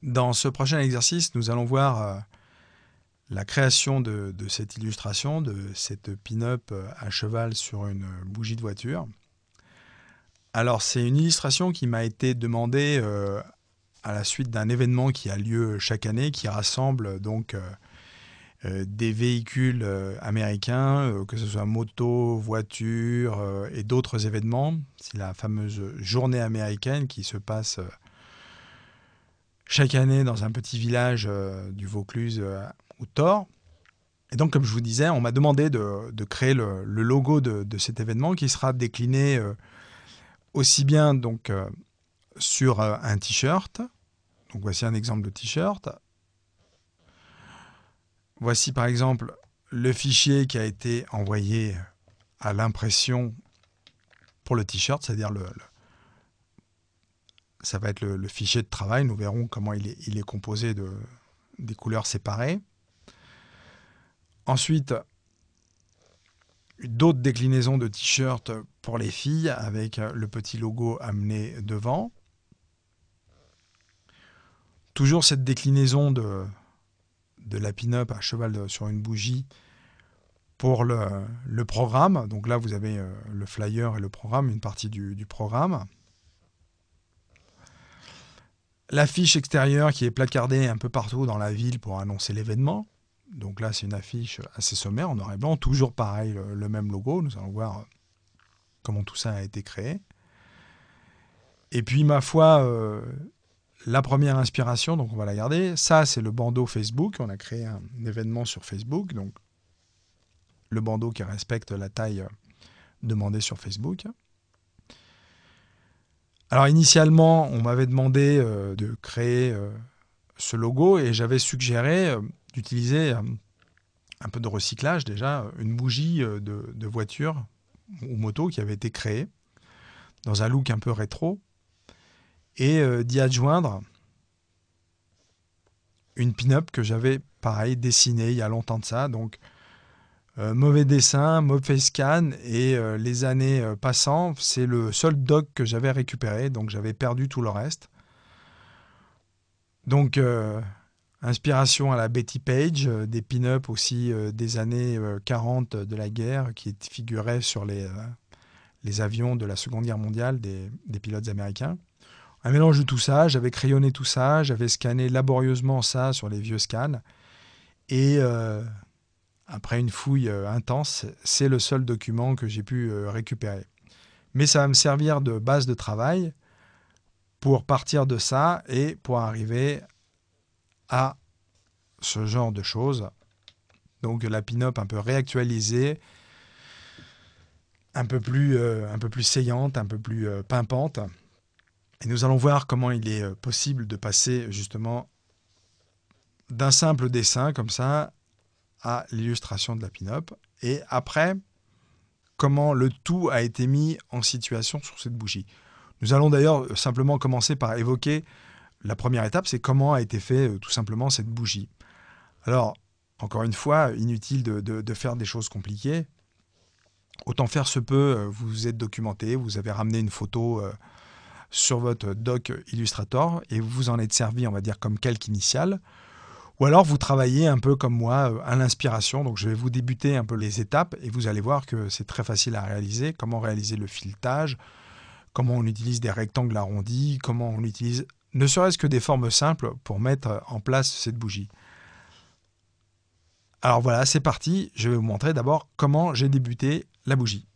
Dans ce prochain exercice, nous allons voir la création de cette illustration, de cette pin-up à cheval sur une bougie de voiture. Alors, c'est une illustration qui m'a été demandée à la suite d'un événement qui a lieu chaque année, qui rassemble donc des véhicules américains, que ce soit moto, voiture et d'autres événements. C'est la fameuse journée américaine qui se passe chaque année dans un petit village du Vaucluse au Thor. Et donc, comme je vous disais, on m'a demandé de créer le logo de cet événement qui sera décliné aussi bien donc, sur un t-shirt. Donc, voici un exemple de t-shirt. Voici par exemple le fichier qui a été envoyé à l'impression pour le t-shirt, c'est-à-dire ça va être le fichier de travail. Nous verrons comment il est composé des couleurs séparées. Ensuite, d'autres déclinaisons de t-shirts pour les filles avec le petit logo amené devant. Toujours cette déclinaison de la pin-up à cheval sur une bougie pour le programme. Donc là, vous avez le flyer et le programme, une partie du programme. L'affiche extérieure qui est placardée un peu partout dans la ville pour annoncer l'événement. Donc là, c'est une affiche assez sommaire, en noir et blanc. Toujours pareil, le même logo. Nous allons voir comment tout ça a été créé. Et puis, ma foi, la première inspiration, donc on va la garder. Ça, c'est le bandeau Facebook. On a créé un événement sur Facebook. Donc, le bandeau qui respecte la taille demandée sur Facebook. Alors, initialement, on m'avait demandé de créer ce logo et j'avais suggéré d'utiliser un peu de recyclage déjà, une bougie de voiture ou moto qui avait été créée dans un look un peu rétro et d'y adjoindre une pin-up que j'avais pareil dessinée il y a longtemps de ça. Donc mauvais dessin, mauvais scan et les années passant, c'est le seul doc que j'avais récupéré, donc j'avais perdu tout le reste. Donc inspiration à la Betty Page, des pin-up aussi des années 40 de la guerre qui figuraient sur les avions de la Seconde Guerre mondiale des pilotes américains. Un mélange de tout ça, j'avais crayonné tout ça, j'avais scanné laborieusement ça sur les vieux scans. Et après une fouille intense, c'est le seul document que j'ai pu récupérer. Mais ça va me servir de base de travail pour partir de ça et pour arriver à ce genre de choses. Donc la pin-up un peu réactualisée, un peu plus saillante, un peu plus pimpante. Et nous allons voir comment il est possible de passer justement d'un simple dessin comme ça à l'illustration de la pin-up. Et après, comment le tout a été mis en situation sur cette bougie. Nous allons d'ailleurs simplement commencer par évoquer la première étape, c'est comment a été fait tout simplement cette bougie. Alors, encore une fois, inutile de faire des choses compliquées. Autant faire se peut, vous vous êtes documenté, vous avez ramené une photo sur votre doc Illustrator et vous vous en êtes servi, on va dire, comme calque initial. Ou alors vous travaillez un peu comme moi à l'inspiration. Donc je vais vous débuter un peu les étapes et vous allez voir que c'est très facile à réaliser. Comment réaliser le filetage, comment on utilise des rectangles arrondis, comment on utilise ne serait-ce que des formes simples pour mettre en place cette bougie. Alors voilà, c'est parti. Je vais vous montrer d'abord comment j'ai débuté la bougie.